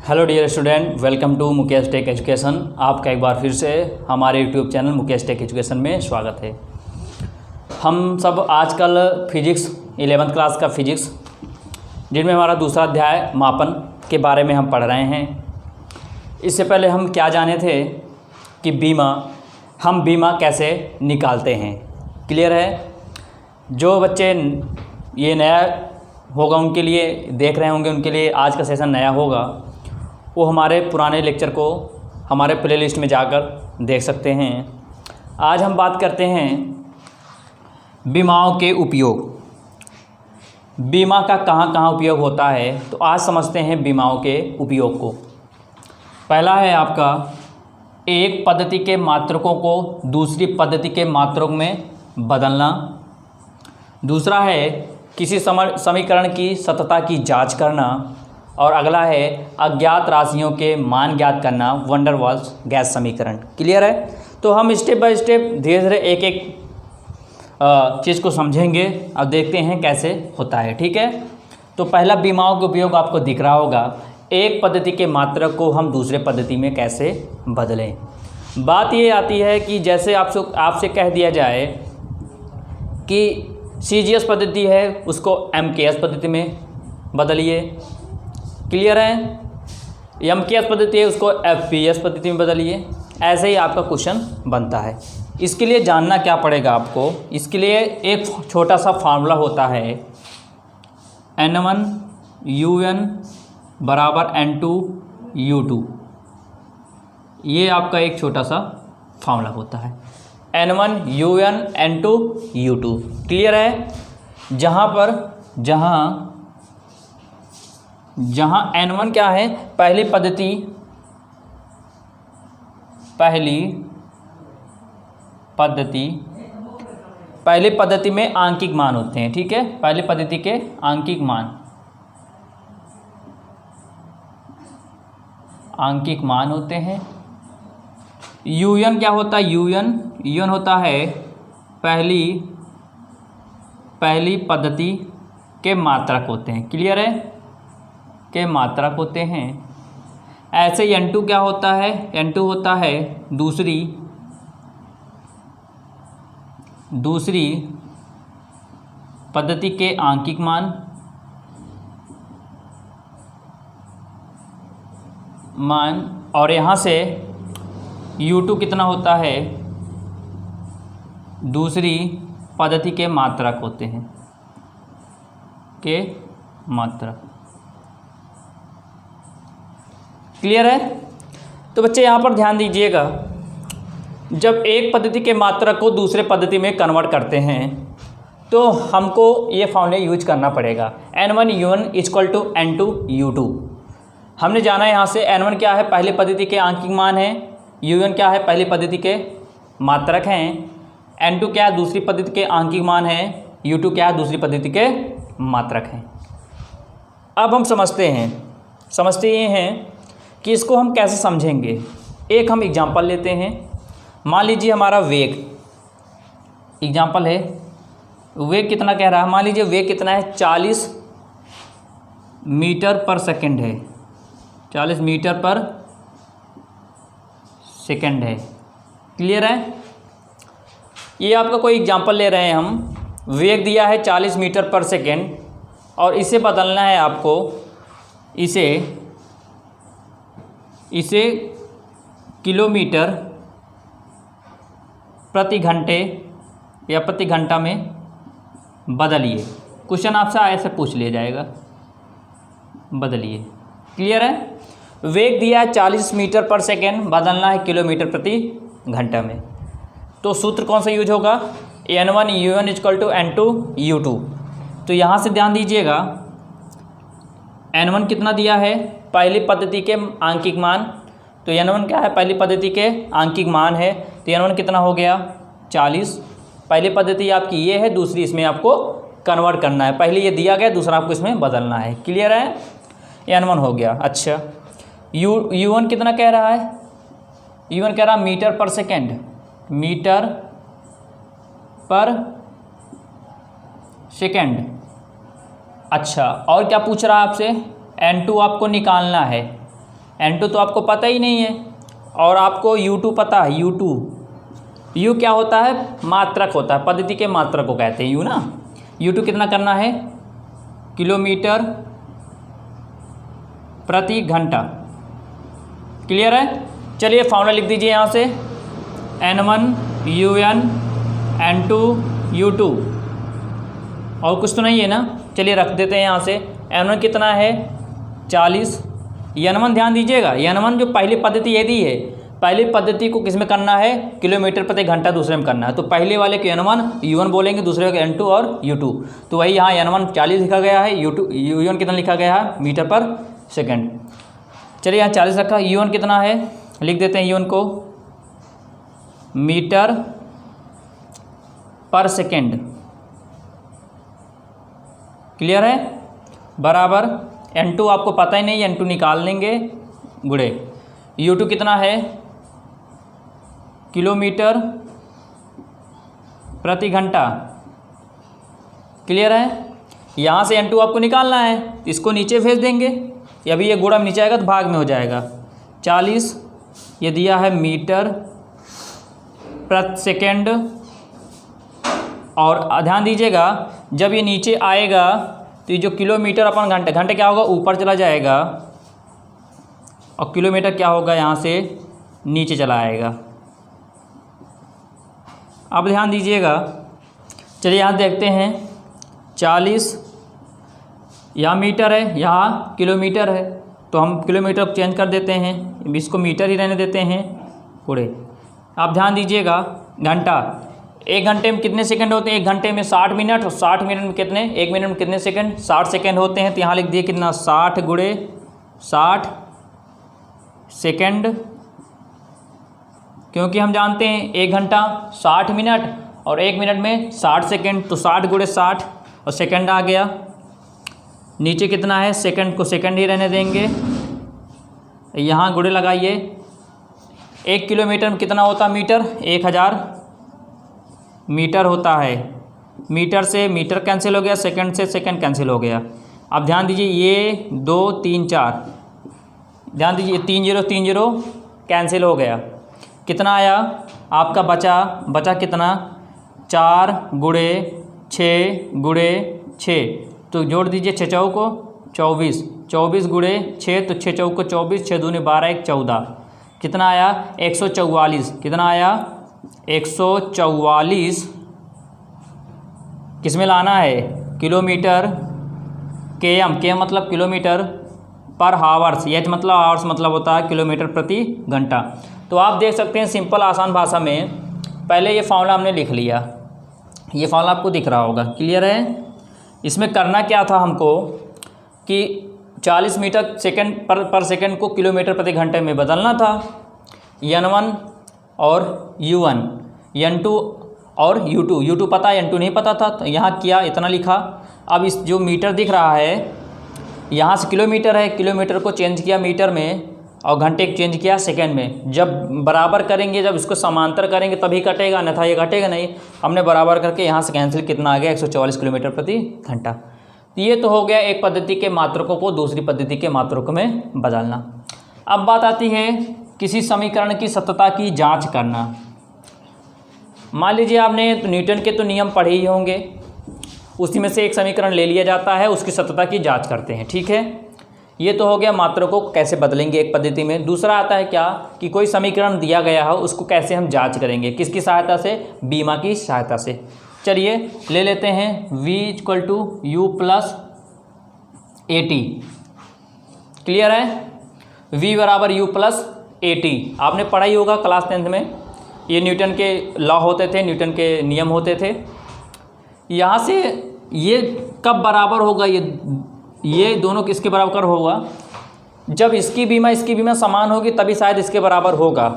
Hello dear student, welcome to Mukesh Tech Education. आपका एक बार फिर से हमारे YouTube channel Mukesh Tech Education में स्वागत है। हम सब आजकल फिजिक्स 11th क्लास का फिजिक्स जिनमें हमारा दूसरा अध्याय मापन के बारे में हम पढ़ रहे हैं। इससे पहले हम क्या जाने थे कि बीमा कैसे निकालते हैं। क्लियर है? जो बच्चे ये नया होगा उनके लिए देख रहे होंगे, उनके लिए आज का सेशन नया होगा, वो हमारे पुराने लेक्चर को हमारे प्लेलिस्ट में जाकर देख सकते हैं। आज हम बात करते हैं बीमाओं के उपयोग। बीमा का कहाँ कहाँ उपयोग होता है, तो आज समझते हैं बीमाओं के उपयोग को। पहला है आपका एक पद्धति के मात्रकों को दूसरी पद्धति के मात्रक में बदलना। दूसरा है किसी समीकरण की सत्यता की जांच करना। और अगला है अज्ञात राशियों के मान ज्ञात करना, वैन डर वाल्स गैस समीकरण। क्लियर है? तो हम स्टेप बाय स्टेप धीरे धीरे एक एक चीज़ को समझेंगे। अब देखते हैं कैसे होता है। ठीक है? तो पहला बीमाओं का उपयोग आपको दिख रहा होगा, एक पद्धति के मात्रक को हम दूसरे पद्धति में कैसे बदलें। बात ये आती है कि जैसे आपसे कह दिया जाए कि CGS पद्धति है, उसको MKS पद्धति में बदलिए। क्लियर है? MKS पद्धति है, उसको FPS पद्धति में बदलिए। ऐसे ही आपका क्वेश्चन बनता है। इसके लिए जानना क्या पड़ेगा आपको, इसके लिए एक छोटा सा फार्मूला होता है, N1UN बराबर N2U2। ये आपका एक छोटा सा फार्मूला होता है, N1UN N2U2। क्लियर है? जहाँ N1 क्या है, पहली पद्धति में आंकिक मान होते हैं। ठीक है? पहली पद्धति के आंकिक मान होते हैं। UN क्या होता है? UN होता है पहली पद्धति के मात्रक होते हैं। क्लियर है? के मात्रक होते हैं। ऐसे N2 क्या होता है? N2 होता है दूसरी पद्धति के आंकिक मान और यहाँ से U2 कितना होता है? दूसरी पद्धति के मात्रक होते हैं, के मात्रक। क्लियर है? तो बच्चे यहाँ पर ध्यान दीजिएगा, जब एक पद्धति के मात्रक को दूसरे पद्धति में कन्वर्ट करते हैं तो हमको ये फॉर्मूला यूज करना पड़ेगा, N1UN = N2U2। हमने जाना है यहाँ से N1 क्या है? पहली पद्धति के आंकिक मान है। UN क्या है? पहली पद्धति के मात्रक हैं। N2 क्या है? दूसरी पद्धति के आंकिक मान है। U2 क्या है? दूसरी पद्धति के मात्रक हैं। अब हम समझते ये हैं कि इसको हम कैसे समझेंगे। एक हम एग्जांपल लेते हैं। मान लीजिए हमारा वेग, एग्जांपल है, वेग कितना कह रहा है? मान लीजिए वेग कितना है? 40 मीटर पर सेकंड है। 40 मीटर पर सेकंड है। क्लियर है? ये आपका कोई एग्जांपल ले रहे हैं हम। वेग दिया है 40 मीटर पर सेकंड और इसे बदलना है आपको, इसे किलोमीटर प्रति घंटे या प्रति घंटा में बदलिए। क्वेश्चन आपसे ऐसे पूछ लिया जाएगा, बदलिए। क्लियर है? वेग दिया है 40 मीटर पर सेकेंड, बदलना है किलोमीटर प्रति घंटा में। तो सूत्र कौन सा यूज होगा? N1UN = N2U2। तो यहाँ से ध्यान दीजिएगा, N1 कितना दिया है? पहली पद्धति के आंकिक मान। तो N1 क्या है? पहली पद्धति के आंकिक मान है। तो N1 कितना हो गया? 40। पहली पद्धति आपकी ये है, दूसरी इसमें आपको कन्वर्ट करना है। पहले ये दिया गया, दूसरा आपको इसमें बदलना है। क्लियर है? N1 हो गया। अच्छा, U1 कितना कह रहा है? U1 कह रहा है मीटर पर सेकेंड। मीटर पर सेकेंड। अच्छा, और क्या पूछ रहा है आपसे? N2 आपको निकालना है। N2 तो आपको पता ही नहीं है, और आपको U2 पता है। U क्या होता है? मात्रक होता है, पद्धति के मात्रक को कहते हैं U ना। U2 कितना करना है? किलोमीटर प्रति घंटा। क्लियर है? चलिए फॉर्मूला लिख दीजिए यहाँ से, N1 UN N2 U2, और कुछ तो नहीं है ना। चलिए रख देते हैं यहाँ से। N1 कितना है? 40। N1 ध्यान दीजिएगा, N1 जो पहली पद्धति ये दी है, पहली पद्धति को किस में करना है? किलोमीटर प्रति घंटा दूसरे में करना है। तो पहले वाले को N1 U1 बोलेंगे, दूसरे को N2 और U2। तो वही यहाँ N1 40 लिखा गया है, U1 कितना लिखा गया है? मीटर पर सेकेंड। चलिए यहाँ 40 रखा। U1 कितना है? लिख देते हैं U1 को मीटर पर सेकेंड। क्लियर है? बराबर N2 आपको पता ही नहीं, N2 निकाल लेंगे, गुड़े U2 कितना है? किलोमीटर प्रति घंटा। क्लियर है? यहाँ से N2 आपको निकालना है, इसको नीचे भेज देंगे, अभी ये गुणा में नीचे आएगा तो भाग में हो जाएगा। 40 ये दिया है मीटर प्रति सेकेंड, और ध्यान दीजिएगा जब ये नीचे आएगा तो ये जो किलोमीटर अपन घंटे क्या होगा? ऊपर चला जाएगा, और किलोमीटर क्या होगा? यहाँ से नीचे चला आएगा। अब ध्यान दीजिएगा, चलिए यहाँ देखते हैं 40 यहाँ मीटर है, यहाँ किलोमीटर है, तो हम किलोमीटर को चेंज कर देते हैं, इसको मीटर ही रहने देते हैं पूरे। आप ध्यान दीजिएगा, घंटा, 1 घंटे में कितने सेकंड होते हैं? 1 घंटे में 60 मिनट, और 60 मिनट में कितने? 1 मिनट में कितने सेकंड? 60 सेकंड होते हैं। तो यहाँ लिख दिए कितना? 60 गुणे 60 सेकंड, क्योंकि हम जानते हैं 1 घंटा 60 मिनट और 1 मिनट में 60 सेकंड, तो 60 गुणे 60 और सेकंड आ गया। नीचे कितना है? सेकंड को सेकंड ही रहने देंगे, यहाँ गुणे लगाइए। 1 किलोमीटर में कितना होता? मीटर, 1000 मीटर होता है। मीटर से मीटर कैंसिल हो गया, सेकंड से सेकंड कैंसिल हो गया। अब ध्यान दीजिए, ये 2 3 4, ध्यान दीजिए 3 0 कैंसिल हो गया। कितना आया आपका? बचा कितना? 4 गुणे 6 गुणे 6, तो जोड़ दीजिए 6 चौक को 24, 24 गुणे 6, तो 6 चौक को 24, 6 दूनी 12, 1 14, कितना आया? 144। कितना आया? 144 किस में लाना है? किलोमीटर, के मतलब किलोमीटर पर हावर्स, एच मतलब आवर्स मतलब होता है किलोमीटर प्रति घंटा। तो आप देख सकते हैं सिंपल आसान भाषा में, पहले ये फॉर्मूला हमने लिख लिया, ये फॉर्मूला आपको दिख रहा होगा। क्लियर है? इसमें करना क्या था हमको कि 40 मीटर सेकंड पर सेकंड को किलोमीटर प्रति घंटे में बदलना था। N1 और U1, N2 और U2 पता है, N2 नहीं पता था, तो यहाँ किया, इतना लिखा। अब इस जो मीटर दिख रहा है, यहाँ से किलोमीटर है, किलोमीटर को चेंज किया मीटर में, और घंटे को चेंज किया सेकंड में। जब बराबर करेंगे, जब इसको समांतर करेंगे तभी कटेगा, अन्यथा ये घटेगा नहीं। हमने बराबर करके यहाँ से कैंसिल, कितना आ गया? 144 किलोमीटर प्रति घंटा। तो ये तो हो गया एक पद्धति के मात्रकों को दूसरी पद्धति के मात्रकों में बदलना। अब बात आती है किसी समीकरण की सत्यता की जांच करना। मान लीजिए आपने न्यूटन के तो नियम पढ़े ही होंगे, उसी में से एक समीकरण ले लिया जाता है, उसकी सत्यता की जांच करते हैं। ठीक है, ये तो हो गया मात्रकों को कैसे बदलेंगे एक पद्धति में। दूसरा आता है क्या कि कोई समीकरण दिया गया हो, उसको कैसे हम जांच करेंगे, किसकी सहायता से? बीमा की सहायता से। चलिए ले लेते हैं V = U + AT। क्लियर है? V = U + AT आपने पढ़ा ही होगा क्लास 10th में, ये न्यूटन के लॉ होते थे, न्यूटन के नियम होते थे। यहाँ से ये कब बराबर होगा? ये दोनों किसके बराबर होगा? जब इसकी बीमा समान होगी तभी शायद इसके बराबर होगा,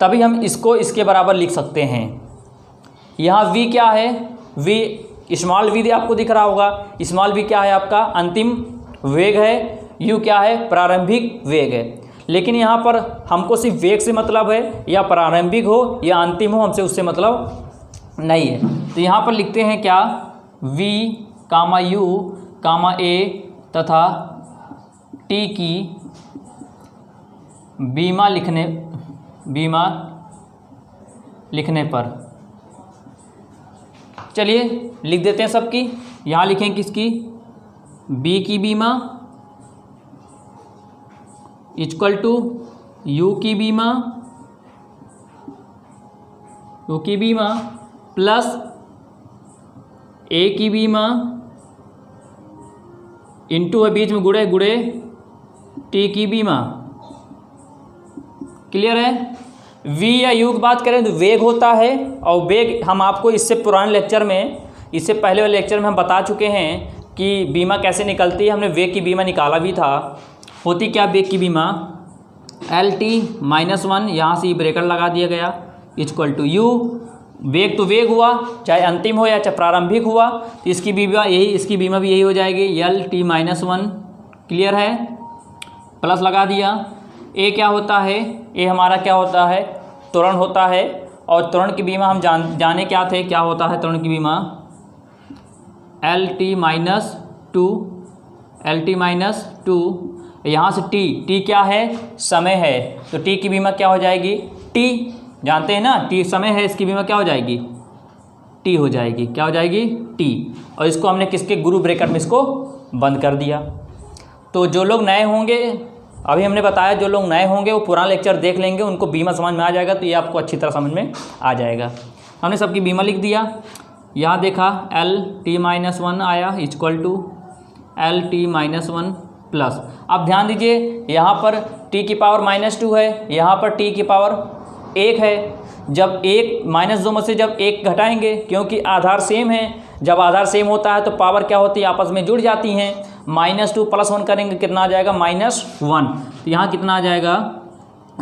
तभी हम इसको इसके बराबर लिख सकते हैं। यहाँ V क्या है? V स्मॉल v आपको दिख रहा होगा। स्मॉल v क्या है? आपका अंतिम वेग है। U क्या है? प्रारंभिक वेग है। लेकिन यहाँ पर हमको सिर्फ वेग से मतलब है, या प्रारंभिक हो या अंतिम हो, हमसे उससे मतलब नहीं है। तो यहाँ पर लिखते हैं क्या? V, U, A तथा T की बीमा लिखने पर, चलिए लिख देते हैं सबकी। यहाँ लिखें किसकी, बी की बीमा इक्वल टू यू की बीमा प्लस ए की बीमा इंटू है बीच में गुड़े टी की बीमा। क्लियर है। वी या यू की बात करें तो वेग होता है, और वेग हम आपको इससे पुराने लेक्चर में, इससे पहले वाले लेक्चर में हम बता चुके हैं कि बीमा कैसे निकलती है। हमने वेग की बीमा निकाला भी था। होती क्या वेग की बीमा, LT-1, यहाँ से ब्रेकर लगा दिया गया, इक्वल टू यू। वेग तो वेग हुआ, चाहे अंतिम हो या चाहे प्रारंभिक हुआ, तो इसकी बीमा भी यही हो जाएगी, LT-1। क्लियर है। प्लस लगा दिया। ए क्या होता है, ए हमारा क्या होता है, त्वरण होता है। और त्वरण की बीमा हम जाने क्या थे, क्या होता है त्वरण की बीमा, LT-2। यहाँ से टी क्या है, समय है, तो टी की बीमा क्या हो जाएगी, टी। जानते हैं ना, टी समय है, इसकी बीमा क्या हो जाएगी, टी हो जाएगी। क्या हो जाएगी, टी। और इसको हमने किसके गुरु ब्रेकेट में इसको बंद कर दिया। तो जो लोग नए होंगे, अभी हमने बताया, जो लोग नए होंगे वो पुराना लेक्चर देख लेंगे, उनको बीमा समझ में आ जाएगा, तो ये आपको अच्छी तरह समझ में आ जाएगा। हमने सबकी बीमा लिख दिया। यहाँ देखा LT-1 आया, इक्वल टू LT-1 प्लस। अब ध्यान दीजिए, यहाँ पर t की पावर -2 है, यहाँ पर t की पावर 1 है। जब एक -2 में से जब 1 घटाएंगे, क्योंकि आधार सेम है, जब आधार सेम होता है तो पावर क्या होती है, आपस में जुड़ जाती हैं। -2 + 1 करेंगे, कितना आ जाएगा, -1। तो यहाँ कितना आ जाएगा,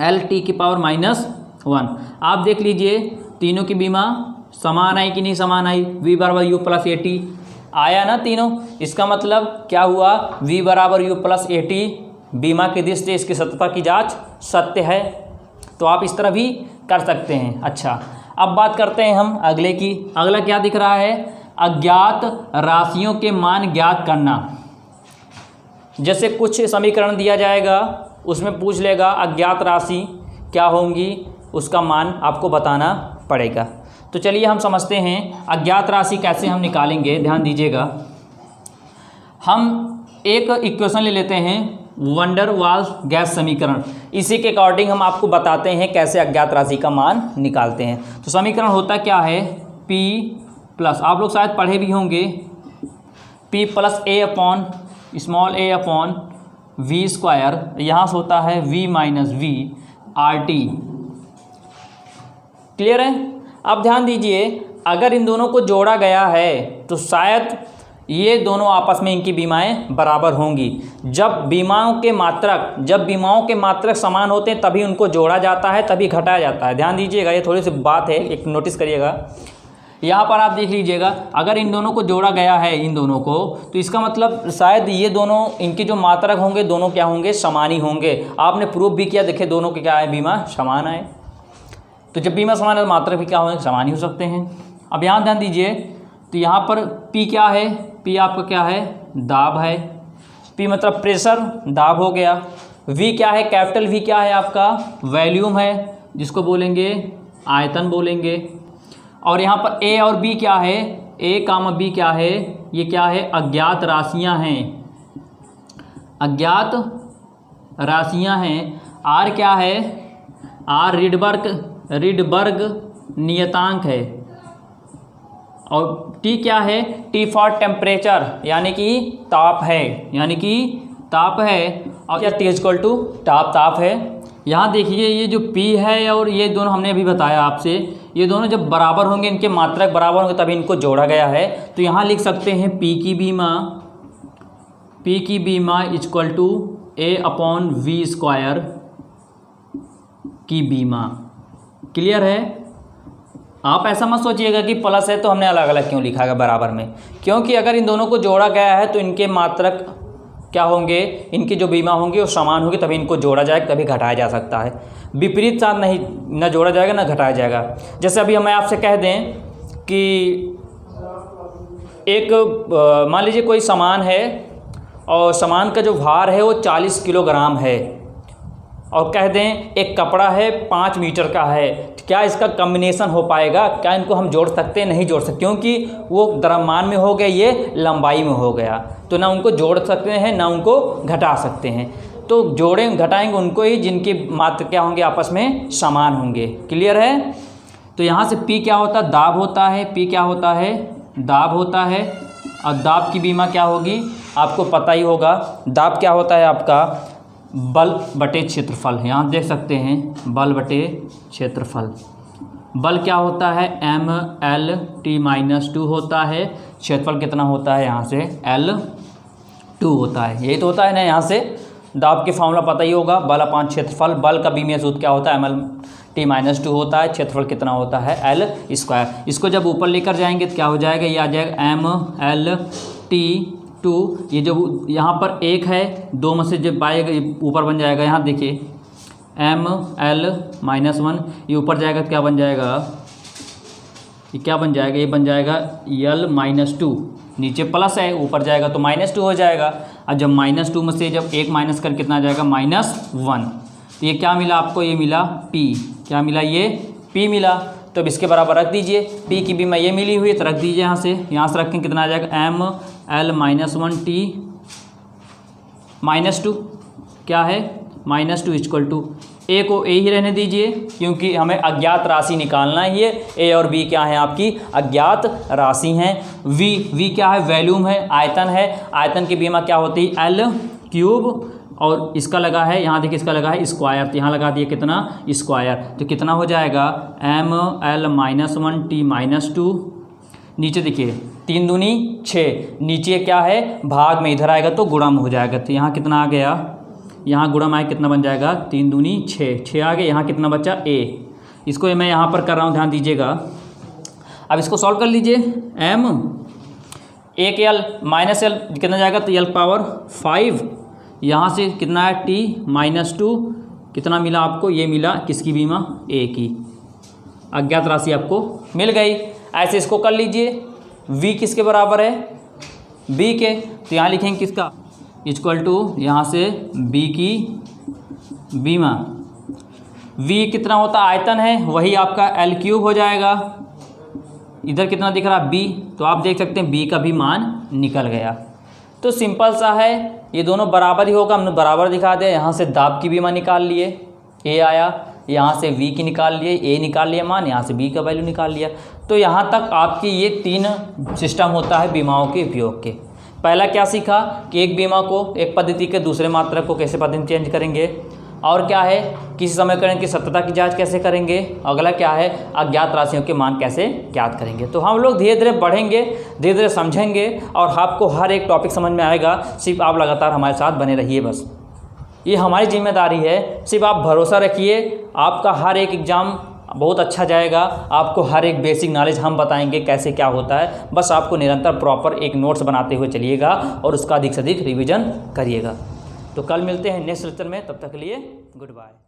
LT की पावर -1। आप देख लीजिए तीनों की बीमा समान आई कि नहीं समान आई, V = U + AT आया ना तीनों। इसका मतलब क्या हुआ, V = U + AT बीमा की दृष्टि से इसकी सत्यता की जांच सत्य है। तो आप इस तरह भी कर सकते हैं। अच्छा, अब बात करते हैं हम अगले की। अगला क्या दिख रहा है, अज्ञात राशियों के मान ज्ञात करना। जैसे कुछ समीकरण दिया जाएगा, उसमें पूछ लेगा अज्ञात राशि क्या होंगी, उसका मान आपको बताना पड़ेगा। तो चलिए हम समझते हैं अज्ञात राशि कैसे हम निकालेंगे। ध्यान दीजिएगा, हम एक इक्वेशन ले लेते हैं, वंडर वाल्स गैस समीकरण। इसी के अकॉर्डिंग हम आपको बताते हैं कैसे अज्ञात राशि का मान निकालते हैं। तो समीकरण होता क्या है, P प्लस, आप लोग शायद पढ़े भी होंगे, P + a/v², यहाँ से होता है V - V RT। क्लियर है। अब ध्यान दीजिए, अगर इन दोनों को जोड़ा गया है तो शायद ये दोनों आपस में इनकी बीमाएं बराबर होंगी। जब बीमाओं के मात्रक समान होते हैं तभी उनको जोड़ा जाता है, तभी घटाया जाता है। ध्यान दीजिएगा, ये थोड़ी सी बात है, एक नोटिस करिएगा। यहाँ पर आप देख लीजिएगा, अगर इन दोनों को जोड़ा गया है, इन दोनों को, तो इसका मतलब शायद ये दोनों, इनके जो मात्रक होंगे दोनों क्या होंगे, समान ही होंगे। आपने प्रूफ भी किया, देखिए दोनों के क्या है, बीमा समान है। तो जब बीमा समान है तो मात्रक भी क्या होंगे, समान ही हो सकते हैं। अब यहाँ ध्यान दीजिए, तो यहाँ पर P क्या है, P आपका क्या है, दाब है। P मतलब प्रेशर, दाब हो गया। V क्या है, कैपिटल V क्या है आपका, वॉल्यूम है, जिसको बोलेंगे आयतन बोलेंगे। और यहाँ पर A और B क्या है, A, B क्या है, ये क्या है, अज्ञात राशियाँ हैं, अज्ञात राशियाँ हैं। R क्या है, R रिडबर्ग नियतांक है। और T क्या है, T फॉर टेम्परेचर, यानी कि ताप है, और क्या T = ताप है। यहाँ देखिए, ये जो P है और ये दोनों हमने अभी बताया आपसे, ये दोनों जब बराबर होंगे, इनके मात्रक बराबर होंगे तभी इनको जोड़ा गया है। तो यहाँ लिख सकते हैं P की बीमा = a/v² की बीमा। क्लियर है। आप ऐसा मत सोचिएगा कि प्लस है तो हमने अलग अलग क्यों लिखा है बराबर में, क्योंकि अगर इन दोनों को जोड़ा गया है तो इनके मात्रक क्या होंगे, इनकी जो बीमा होंगी वो समान होगी, तभी इनको जोड़ा जाएगा, तभी घटाया जा सकता है। विपरीत साथ नहीं, न जोड़ा जाएगा न घटाया जाएगा। जैसे अभी हमें आपसे कह दें कि एक मान लीजिए कोई सामान है और सामान का जो भार है वो 40 किलोग्राम है, और कह दें एक कपड़ा है 5 मीटर का है, क्या इसका कम्बिनेशन हो पाएगा? क्या इनको हम जोड़ सकते हैं? नहीं जोड़ सकते, क्योंकि वो द्रव्यमान में हो गया, ये लंबाई में हो गया, तो ना उनको जोड़ सकते हैं ना उनको घटा सकते हैं। तो जोड़ें घटाएंगे उनको ही जिनकी मात्रा क्या होंगे, आपस में समान होंगे। क्लियर है? तो यहाँ से P क्या होता है? दाब होता है। P क्या होता है? दाब होता है। और दाब की बीमा क्या होगी? आपको पता ही होगा। दाब क्या होता है आपका? बल बटे क्षेत्रफल। यहाँ देख सकते हैं बल बटे क्षेत्रफल। बल क्या होता है? mL/t-2 होता है। क्षेत्रफल कितना होता है? यहाँ से L2 होता है। यही तो होता है ना। यहाँ से दाब के फॉर्मूला पता ही होगा, बल अपान क्षेत्रफल। बल का बीमीय सूत्र क्या होता है? mL/t-2 होता है। क्षेत्रफल कितना होता है? L²। इसको जब ऊपर लेकर जाएंगे तो क्या हो जाएगा? ये आ जाएगा mL/t2। ये जो यहाँ पर 1 है, 2 में से जब आएगा ऊपर बन जाएगा। यहाँ देखिए mL-1, ये ऊपर जाएगा तो क्या बन जाएगा? ये क्या बन जाएगा? ये बन जाएगा L-2। नीचे प्लस है, ऊपर जाएगा तो -2 हो जाएगा। और जब -2 में से जब 1 माइनस कर कितना आ जाएगा? -1। तो ये क्या मिला आपको? ये मिला P। क्या मिला? ये P मिला। तो अब इसके बराबर रख दीजिए। P की भी मैं ये मिली हुई है तो रख दीजिए यहाँ से रखें कितना आ जाएगा? mL-1t-2 क्या है? -2 = A को A ही रहने दीजिए, क्योंकि हमें अज्ञात राशि निकालना ही है। A और B क्या है? आपकी अज्ञात राशि हैं। V क्या है? वॉल्यूम है, आयतन है। आयतन की बीमा क्या होती है? L3। और इसका लगा है, यहाँ देखिए इसका लगा है स्क्वायर, तो यहाँ लगा दिए कितना? स्क्वायर। तो कितना हो जाएगा? mL-1t-2। नीचे देखिए 3 दूनी 6, नीचे क्या है? भाग में, इधर आएगा तो गुणा में हो जाएगा। तो यहाँ कितना आ गया? यहाँ गुणा में आए कितना बन जाएगा? 3 दूनी 6 आ गए। यहाँ कितना बचा? A। इसको मैं यहाँ पर कर रहा हूँ, ध्यान दीजिएगा। अब इसको सॉल्व कर लीजिए। m 1L -L कितना जाएगा? तो L⁵ यहाँ से कितना है? t-2 कितना मिला आपको? ये मिला किसकी बीमा? A की। अज्ञात राशि आपको मिल गई। ऐसे इसको कर लीजिए। V किसके बराबर है? B के। तो यहाँ लिखेंगे किसका? = यहाँ से B की बीमा। V कितना होता? आयतन है, वही आपका L³ हो जाएगा। इधर कितना दिख रहा? B। तो आप देख सकते हैं B का भी मान निकल गया। तो सिंपल सा है, ये दोनों बराबर ही होगा। हमने बराबर दिखा दिया। यहाँ से दाब की बीमा निकाल लिए, A आया। यहाँ से V की निकाल लिए, A निकाल लिया मान। यहाँ से B का वैल्यू निकाल लिया। तो यहाँ तक आपकी ये 3 सिस्टम होता है बीमाओं के उपयोग के। पहला क्या सीखा कि एक बीमा को, एक पद्धति के दूसरे मात्रक को कैसे पद्धति चेंज करेंगे, और क्या है किसी समीकरण की सत्यता की जांच कैसे करेंगे। अगला क्या है? अज्ञात राशियों के मान कैसे ज्ञात करेंगे। तो हम लोग धीरे धीरे बढ़ेंगे, धीरे धीरे समझेंगे, और आपको हर एक टॉपिक समझ में आएगा। सिर्फ आप लगातार हमारे साथ बने रहिए, बस ये हमारी जिम्मेदारी है। सिर्फ आप भरोसा रखिए, आपका हर एक एग्ज़ाम बहुत अच्छा जाएगा। आपको हर एक बेसिक नॉलेज हम बताएंगे कैसे क्या होता है। बस आपको निरंतर प्रॉपर एक नोट्स बनाते हुए चलिएगा और उसका अधिक से अधिक रिवीजन करिएगा। तो कल मिलते हैं नेक्स्ट लेक्चर में, तब तक के लिए गुड बाय।